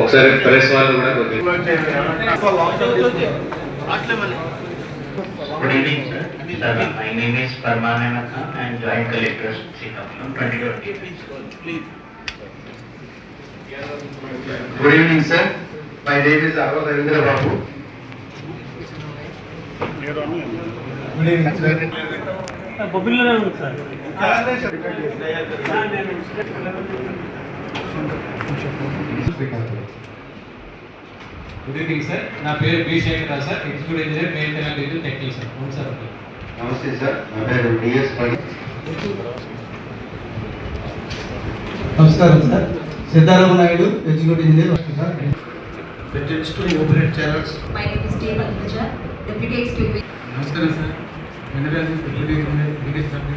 ఒకసారి ప్రెస్ వాళ్ళు కూడా Good evening, sir. My name is Parmanana Khan. I am Joint Collector, Srikakulam, 2020. Good evening, sir. My name is Arwa Ravindra Babu. Good evening, sir. Good evening sir, నా పేరు B Shekhar sir, executive engineer main Telangana technical sir. అవును sir. నమస్తే sir, నా పేరు DS పడి. నమస్కారం sir, Siddharama Naidu, executive engineer. Sir My name is Deepak Puja, Deputy Executive. నమస్కారం sir, Venkataraju, executive engineer.